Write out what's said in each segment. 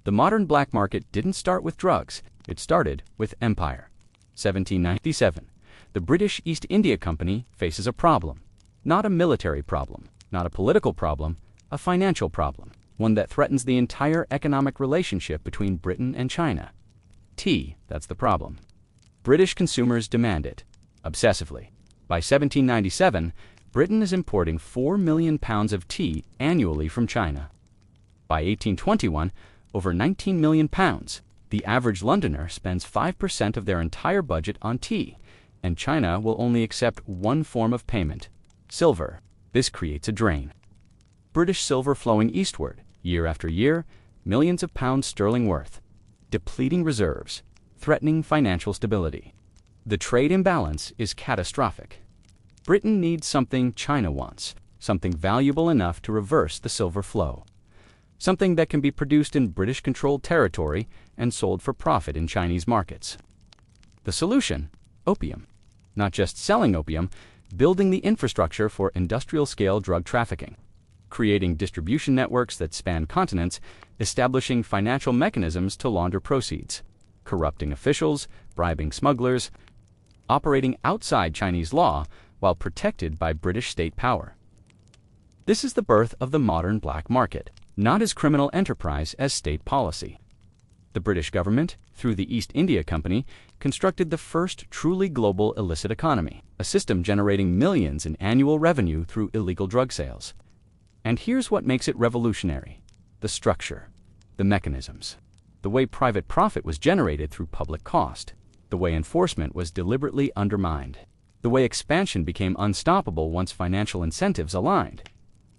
The modern black market didn't start with drugs, it started with empire. 1797. The British East India Company faces a problem. Not a military problem, not a political problem, a financial problem, one that threatens the entire economic relationship between Britain and China. Tea, that's the problem. British consumers demand it, obsessively. By 1797, Britain is importing 4 million pounds of tea annually from China. By 1821, over 19 million pounds. The average Londoner spends 5% of their entire budget on tea, and China will only accept one form of payment: silver. This creates a drain. British silver flowing eastward, year after year, millions of pounds sterling worth. Depleting reserves, threatening financial stability. The trade imbalance is catastrophic. Britain needs something China wants, something valuable enough to reverse the silver flow. Something that can be produced in British-controlled territory and sold for profit in Chinese markets. The solution? Opium. Not just selling opium, building the infrastructure for industrial-scale drug trafficking. Creating distribution networks that span continents, establishing financial mechanisms to launder proceeds. Corrupting officials, bribing smugglers, operating outside Chinese law while protected by British state power. This is the birth of the modern black market, not as criminal enterprise as state policy. The British government, through the East India Company, constructed the first truly global illicit economy, a system generating millions in annual revenue through illegal drug sales. And here's what makes it revolutionary: the structure, the mechanisms, the way private profit was generated through public cost, the way enforcement was deliberately undermined, the way expansion became unstoppable once financial incentives aligned.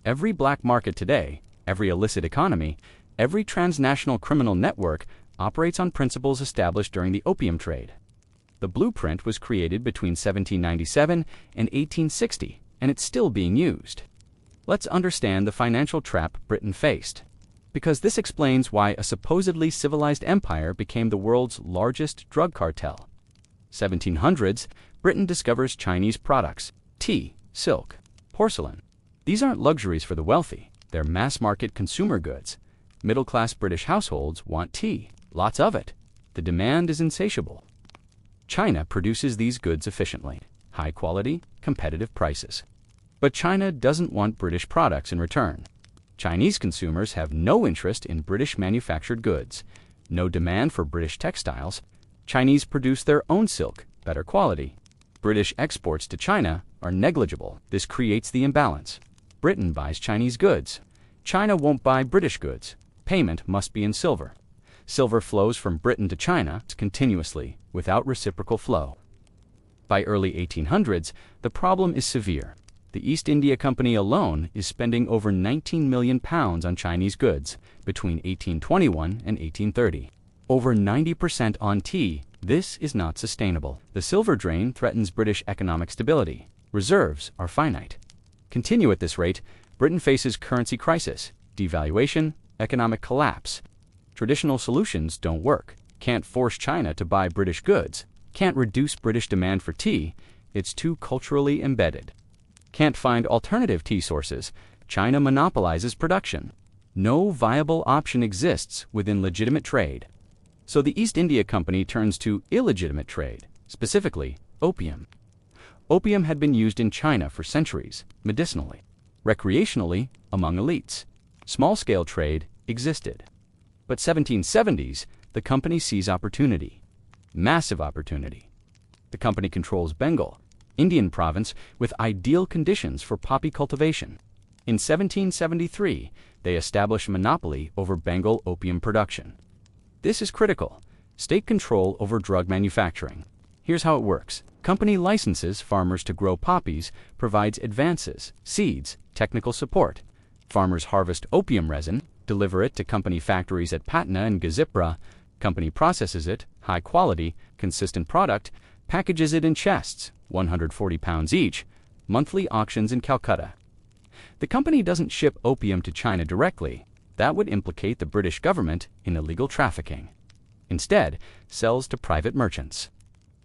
Every black market today, every illicit economy, every transnational criminal network operates on principles established during the opium trade. The blueprint was created between 1797 and 1860, and it's still being used. Let's understand the financial trap Britain faced, because this explains why a supposedly civilized empire became the world's largest drug cartel. 1700s, Britain discovers Chinese products: tea, silk, porcelain. These aren't luxuries for the wealthy. They're mass-market consumer goods. Middle-class British households want tea, lots of it. The demand is insatiable. China produces these goods efficiently, high quality, competitive prices. But China doesn't want British products in return. Chinese consumers have no interest in British manufactured goods, no demand for British textiles. Chinese produce their own silk, better quality. British exports to China are negligible. This creates the imbalance. Britain buys Chinese goods. China won't buy British goods. Payment must be in silver. Silver flows from Britain to China continuously, without reciprocal flow. By early 1800s, the problem is severe. The East India Company alone is spending over 19 million pounds on Chinese goods between 1821 and 1830. Over 90% on tea. This is not sustainable. The silver drain threatens British economic stability. Reserves are finite. Continue at this rate, Britain faces currency crisis, devaluation, economic collapse. Traditional solutions don't work. Can't force China to buy British goods. Can't reduce British demand for tea. It's too culturally embedded. Can't find alternative tea sources. China monopolizes production. No viable option exists within legitimate trade. So the East India Company turns to illegitimate trade, specifically opium. Opium had been used in China for centuries, medicinally, recreationally, among elites. Small-scale trade existed. But 1770s, the company sees opportunity. Massive opportunity. The company controls Bengal, Indian province with ideal conditions for poppy cultivation. In 1773, they establish a monopoly over Bengal opium production. This is critical. State control over drug manufacturing. Here's how it works. Company licenses farmers to grow poppies, provides advances, seeds, technical support. Farmers harvest opium resin, deliver it to company factories at Patna and Gazipura. Company processes it, high quality, consistent product, packages it in chests, 140 pounds each, monthly auctions in Calcutta. The company doesn't ship opium to China directly. That would implicate the British government in illegal trafficking. Instead, sells to private merchants.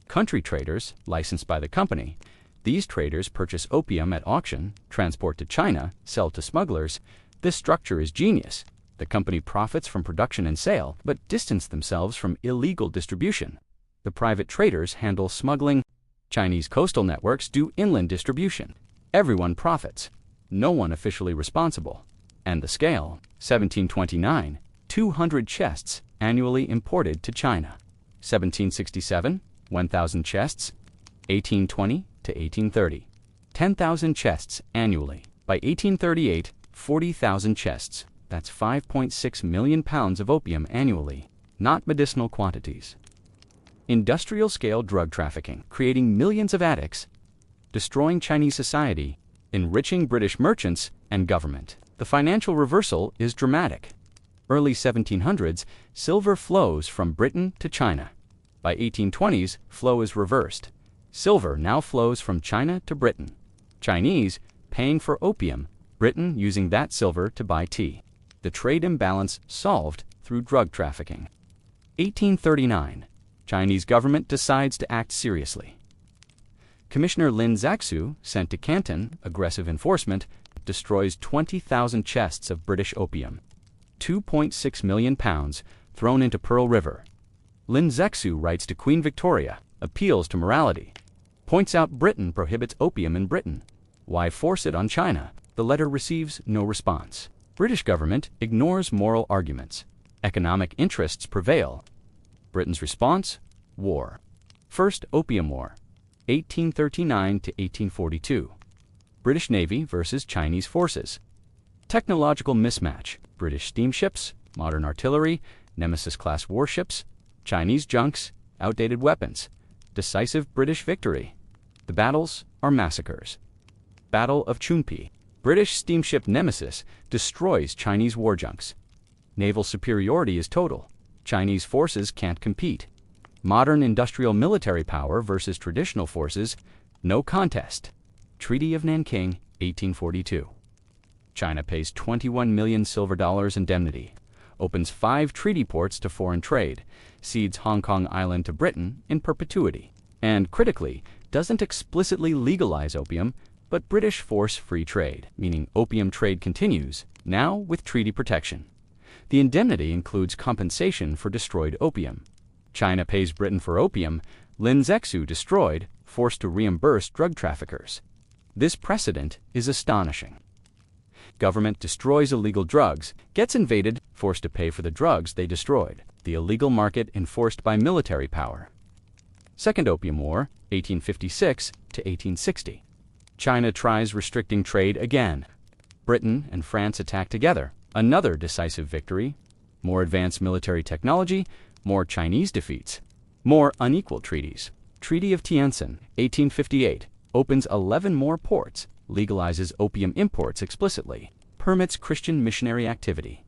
Country traders, licensed by the company. These traders purchase opium at auction, transport to China, sell to smugglers. This structure is genius. The company profits from production and sale, but distance themselves from illegal distribution. The private traders handle smuggling. Chinese coastal networks do inland distribution. Everyone profits. No one officially responsible. And the scale, 1729, 200 chests annually imported to China. 1767, 1,000 chests. 1820 to 1830, 10,000 chests annually. By 1838, 40,000 chests. That's 5.6 million pounds of opium annually, not medicinal quantities. Industrial-scale drug trafficking, creating millions of addicts, destroying Chinese society, enriching British merchants and government. The financial reversal is dramatic. Early 1700s, silver flows from Britain to China. By 1820s, flow is reversed. Silver now flows from China to Britain. Chinese paying for opium, Britain using that silver to buy tea. The trade imbalance solved through drug trafficking. 1839, Chinese government decides to act seriously. Commissioner Lin Zexu, sent to Canton, aggressive enforcement, destroys 20,000 chests of British opium. 2.6 million pounds thrown into Pearl River. Lin Zexu writes to Queen Victoria, appeals to morality, points out Britain prohibits opium in Britain. Why force it on China? The letter receives no response. British government ignores moral arguments. Economic interests prevail. Britain's response? War. First Opium War, 1839 to 1842. British Navy versus Chinese forces. Technological mismatch. British steamships, modern artillery, Nemesis-class warships, Chinese junks, outdated weapons. Decisive British victory. The battles are massacres. Battle of Chunpi. British steamship Nemesis destroys Chinese war junks. Naval superiority is total. Chinese forces can't compete. Modern industrial military power versus traditional forces, no contest. Treaty of Nanking, 1842. China pays 21 million silver dollars indemnity, opens 5 treaty ports to foreign trade, cedes Hong Kong Island to Britain in perpetuity, and critically, doesn't explicitly legalize opium, but British force free trade, meaning opium trade continues, now with treaty protection. The indemnity includes compensation for destroyed opium. China pays Britain for opium, Lin Zexu destroyed, forced to reimburse drug traffickers. This precedent is astonishing. Government destroys illegal drugs, gets invaded, forced to pay for the drugs they destroyed. The illegal market enforced by military power. Second Opium War, 1856 to 1860. China tries restricting trade again. Britain and France attack together. Another decisive victory. More advanced military technology, more Chinese defeats. More unequal treaties. Treaty of Tientsin, 1858, opens 11 more ports, legalizes opium imports explicitly, permits Christian missionary activity.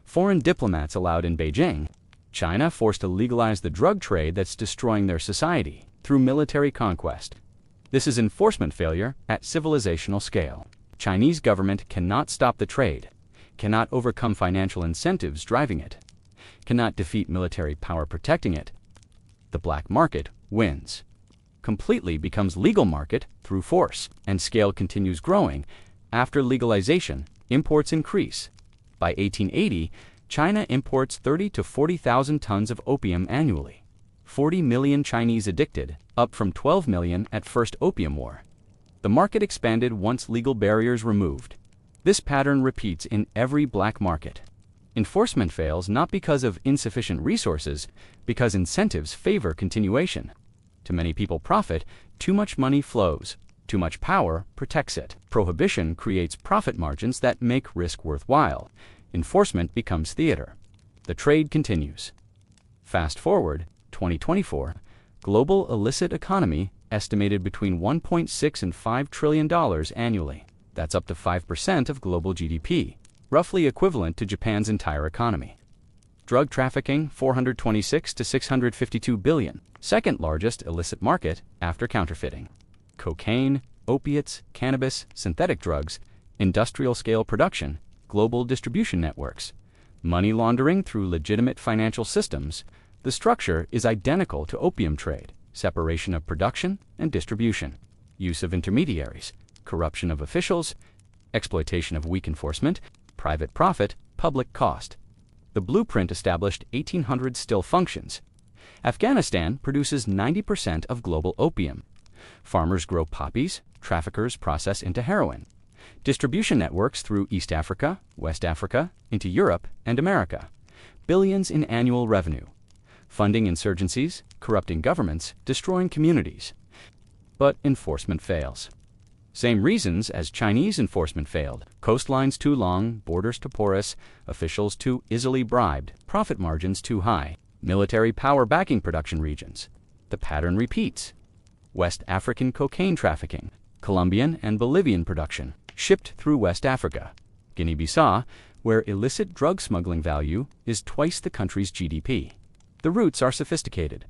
Foreign diplomats allowed in Beijing. China forced to legalize the drug trade that's destroying their society through military conquest. This is enforcement failure at civilizational scale. Chinese government cannot stop the trade, cannot overcome financial incentives driving it, cannot defeat military power protecting it. The black market wins. Completely becomes legal market through force, and scale continues growing. After legalization, imports increase. By 1880, China imports 30 to 40,000 tons of opium annually. 40 million Chinese addicted, up from 12 million at First Opium War. The market expanded once legal barriers removed. This pattern repeats in every black market. Enforcement fails not because of insufficient resources, because incentives favor continuation. Too many people profit, too much money flows. Too much power protects it. Prohibition creates profit margins that make risk worthwhile. Enforcement becomes theater. The trade continues. Fast forward, 2024, global illicit economy estimated between $1.6 and $5 trillion annually. That's up to 5% of global GDP, roughly equivalent to Japan's entire economy. Drug trafficking, 426 to 652 billion, second largest illicit market after counterfeiting. Cocaine, opiates, cannabis, synthetic drugs, industrial scale production, global distribution networks, money laundering through legitimate financial systems. The structure is identical to opium trade, separation of production and distribution, use of intermediaries, corruption of officials, exploitation of weak enforcement, private profit, public cost. The blueprint established 1800 still functions. Afghanistan produces 90% of global opium. Farmers grow poppies, traffickers process into heroin. Distribution networks through East Africa, West Africa, into Europe and America. Billions in annual revenue. Funding insurgencies, corrupting governments, destroying communities. But enforcement fails. Same reasons as Chinese enforcement failed. Coastlines too long, borders too porous, officials too easily bribed, profit margins too high, military power backing production regions. The pattern repeats. West African cocaine trafficking, Colombian and Bolivian production, shipped through West Africa. Guinea-Bissau, where illicit drug smuggling value is twice the country's GDP. The routes are sophisticated.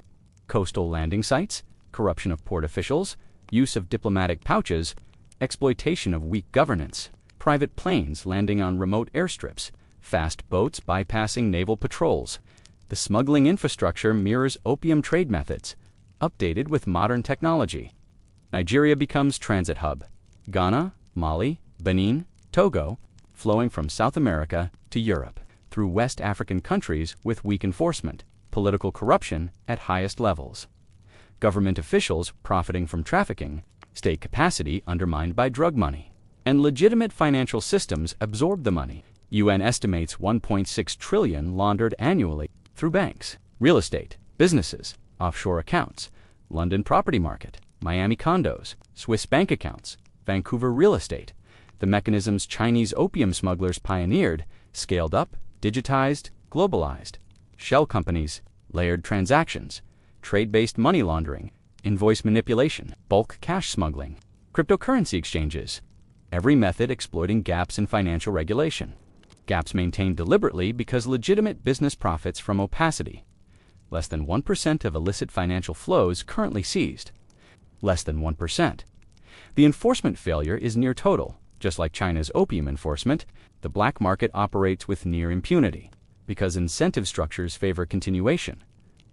Coastal landing sites, corruption of port officials, use of diplomatic pouches, exploitation of weak governance, private planes landing on remote airstrips, fast boats bypassing naval patrols. The smuggling infrastructure mirrors opium trade methods, updated with modern technology. Nigeria becomes transit hub. Ghana, Mali, Benin, Togo, flowing from South America to Europe, through West African countries with weak enforcement, political corruption at highest levels. Government officials profiting from trafficking, state capacity undermined by drug money, and legitimate financial systems absorb the money. UN estimates 1.6 trillion laundered annually through banks, real estate, businesses, offshore accounts, London property market, Miami condos, Swiss bank accounts, Vancouver real estate. The mechanisms Chinese opium smugglers pioneered, scaled up, digitized, globalized. Shell companies, layered transactions, trade-based money laundering, invoice manipulation, bulk cash smuggling, cryptocurrency exchanges. Every method exploiting gaps in financial regulation. Gaps maintained deliberately because legitimate business profits from opacity. Less than 1% of illicit financial flows currently seized. Less than 1%. The enforcement failure is near total. Just like China's opium enforcement, the black market operates with near impunity because incentive structures favor continuation.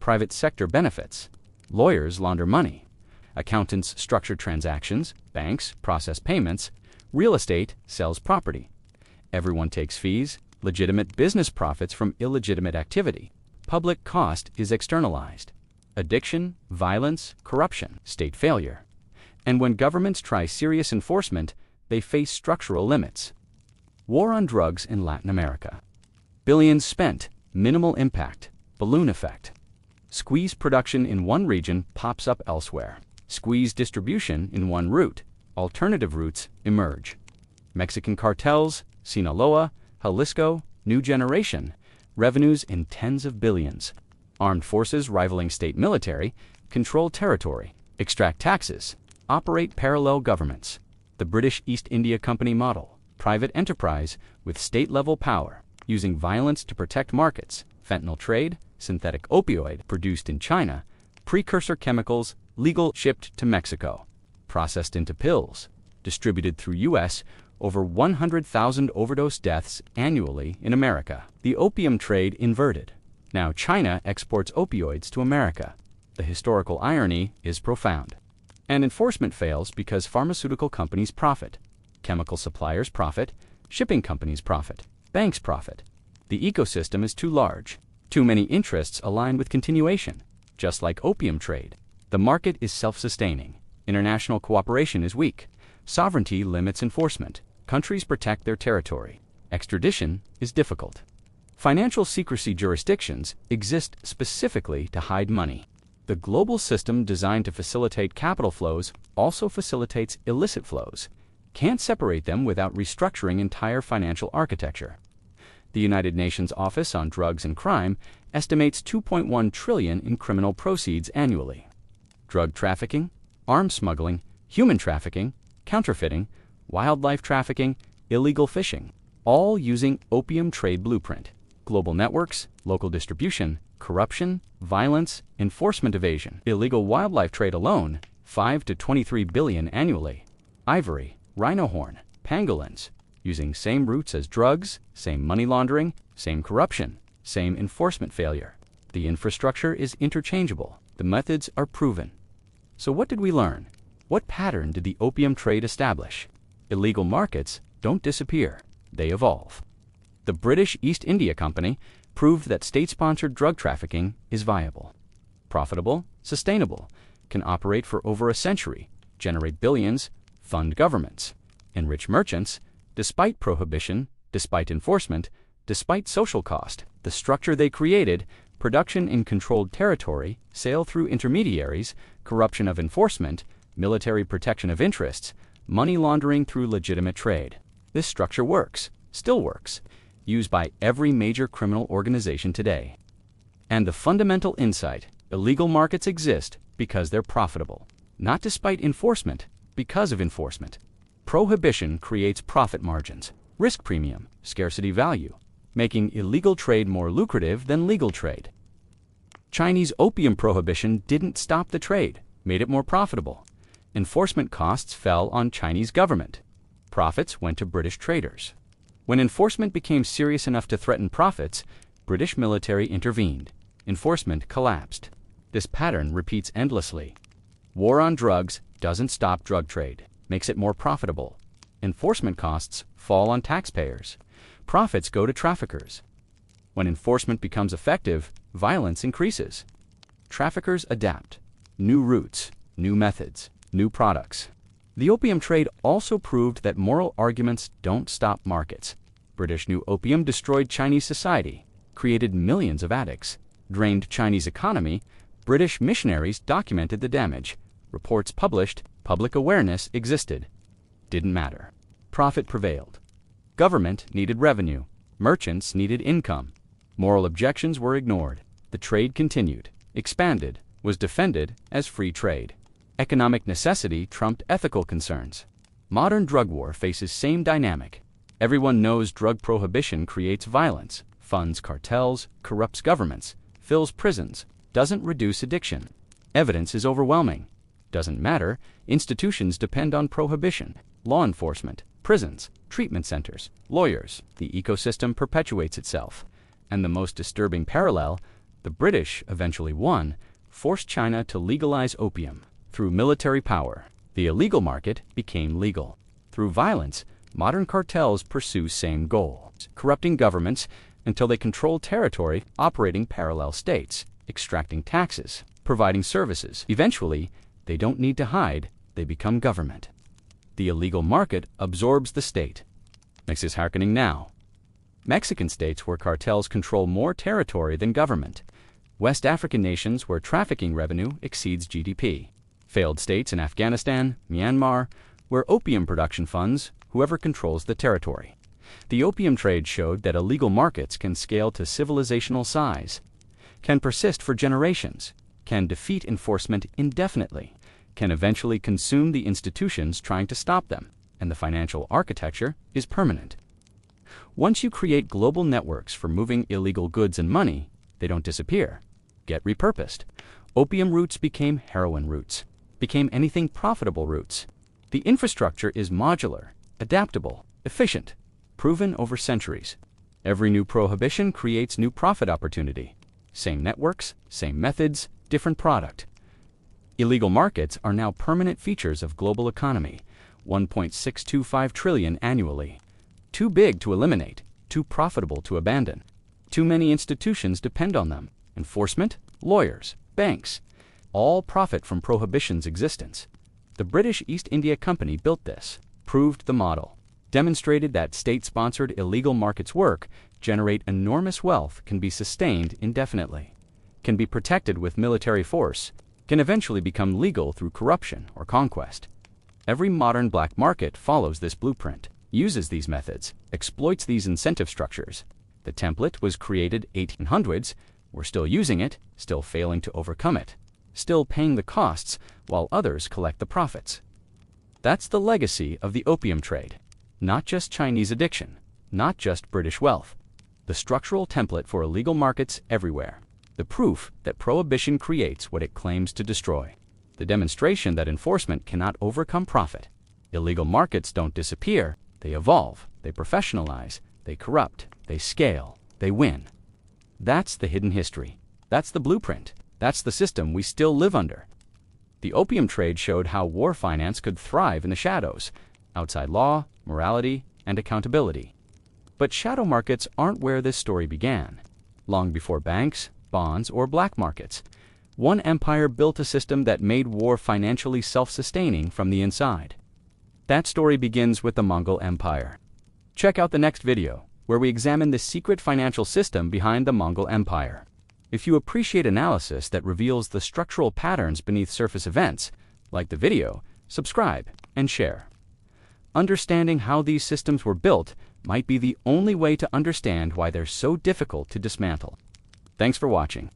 Private sector benefits. Lawyers launder money. Accountants structure transactions. Banks process payments. Real estate sells property. Everyone takes fees, legitimate business profits from illegitimate activity. Public cost is externalized. Addiction, violence, corruption, state failure. And when governments try serious enforcement, they face structural limits. War on drugs in Latin America. Billions spent, minimal impact, balloon effect. Squeeze production in one region pops up elsewhere. Squeeze distribution in one route. Alternative routes emerge. Mexican cartels, Sinaloa, Jalisco, New Generation, revenues in tens of billions. Armed forces rivaling state military, control territory, extract taxes, operate parallel governments. The British East India Company model, private enterprise with state-level power, using violence to protect markets, fentanyl trade, synthetic opioid produced in China, precursor chemicals legal shipped to Mexico, processed into pills, distributed through U.S., over 100,000 overdose deaths annually in America. The opium trade inverted. Now China exports opioids to America. The historical irony is profound. And enforcement fails because pharmaceutical companies profit, chemical suppliers profit, shipping companies profit, banks profit. The ecosystem is too large. Too many interests align with continuation. Just like opium trade, the market is self-sustaining. International cooperation is weak. Sovereignty limits enforcement. Countries protect their territory. Extradition is difficult. Financial secrecy jurisdictions exist specifically to hide money. The global system designed to facilitate capital flows also facilitates illicit flows. Can't separate them without restructuring entire financial architecture. The United Nations Office on Drugs and Crime estimates 2.1 trillion in criminal proceeds annually. Drug trafficking, arms smuggling, human trafficking, counterfeiting, wildlife trafficking, illegal fishing, all using opium trade blueprint. Global networks, local distribution, corruption, violence, enforcement evasion. Illegal wildlife trade alone, 5 to 23 billion annually. Ivory, rhino horn, pangolins, using same routes as drugs, same money laundering, same corruption, same enforcement failure. The infrastructure is interchangeable. The methods are proven. So what did we learn? What pattern did the opium trade establish? Illegal markets don't disappear, they evolve. The British East India Company proved that state-sponsored drug trafficking is viable, profitable, sustainable, can operate for over a century, generate billions, fund governments, enrich merchants, despite prohibition, despite enforcement, despite social cost. The structure they created, production in controlled territory, sale through intermediaries, corruption of enforcement, military protection of interests, money laundering through legitimate trade. This structure works, still works, used by every major criminal organization today. And the fundamental insight, illegal markets exist because they're profitable, not despite enforcement, because of enforcement. Prohibition creates profit margins, risk premium, scarcity value, making illegal trade more lucrative than legal trade. Chinese opium prohibition didn't stop the trade, made it more profitable. Enforcement costs fell on Chinese government. Profits went to British traders. When enforcement became serious enough to threaten profits, British military intervened. Enforcement collapsed. This pattern repeats endlessly. War on drugs doesn't stop drug trade, makes it more profitable. Enforcement costs fall on taxpayers. Profits go to traffickers. When enforcement becomes effective, violence increases. Traffickers adapt. New routes, new methods, new products. The opium trade also proved that moral arguments don't stop markets. British New Opium destroyed Chinese society, created millions of addicts, drained Chinese economy. British missionaries documented the damage. Reports published, public awareness existed. Didn't matter. Profit prevailed. Government needed revenue. Merchants needed income. Moral objections were ignored. The trade continued, expanded, was defended as free trade. Economic necessity trumped ethical concerns. Modern drug war faces same dynamic. Everyone knows drug prohibition creates violence, funds cartels, corrupts governments, fills prisons, doesn't reduce addiction. Evidence is overwhelming. Doesn't matter, institutions depend on prohibition. Law enforcement, prisons, treatment centers, lawyers. The ecosystem perpetuates itself. And the most disturbing parallel, the British eventually won, forced China to legalize opium. Through military power, the illegal market became legal. Through violence, modern cartels pursue same goal, corrupting governments until they control territory, operating parallel states, extracting taxes, providing services. Eventually, they don't need to hide, they become government. The illegal market absorbs the state. Next is happening now. Mexican states where cartels control more territory than government. West African nations where trafficking revenue exceeds GDP. Failed states in Afghanistan, Myanmar, where opium production funds whoever controls the territory. The opium trade showed that illegal markets can scale to civilizational size, can persist for generations, can defeat enforcement indefinitely, can eventually consume the institutions trying to stop them, and the financial architecture is permanent. Once you create global networks for moving illegal goods and money, they don't disappear, get repurposed. Opium routes became heroin routes, became anything profitable routes. The infrastructure is modular, adaptable, efficient, proven over centuries. Every new prohibition creates new profit opportunity. Same networks, same methods, different product. Illegal markets are now permanent features of global economy, 1.625 trillion annually. Too big to eliminate, too profitable to abandon. Too many institutions depend on them. Enforcement, lawyers, banks, all profit from prohibition's existence. The British East India Company built this, proved the model, demonstrated that state-sponsored illegal markets work, generate enormous wealth, can be sustained indefinitely, can be protected with military force, can eventually become legal through corruption or conquest. Every modern black market follows this blueprint, uses these methods, exploits these incentive structures. The template was created 1800s, we're still using it, still failing to overcome it, still paying the costs while others collect the profits. That's the legacy of the opium trade. Not just Chinese addiction, not just British wealth. The structural template for illegal markets everywhere. The proof that prohibition creates what it claims to destroy. The demonstration that enforcement cannot overcome profit. Illegal markets don't disappear, they evolve, they professionalize, they corrupt, they scale, they win. That's the hidden history. That's the blueprint. That's the system we still live under. The opium trade showed how war finance could thrive in the shadows, outside law, morality, and accountability. But shadow markets aren't where this story began. Long before banks, bonds, or black markets, one empire built a system that made war financially self-sustaining from the inside. That story begins with the Mongol Empire. Check out the next video, where we examine the secret financial system behind the Mongol Empire. If you appreciate analysis that reveals the structural patterns beneath surface events, like the video, subscribe and share. Understanding how these systems were built might be the only way to understand why they're so difficult to dismantle. Thanks for watching.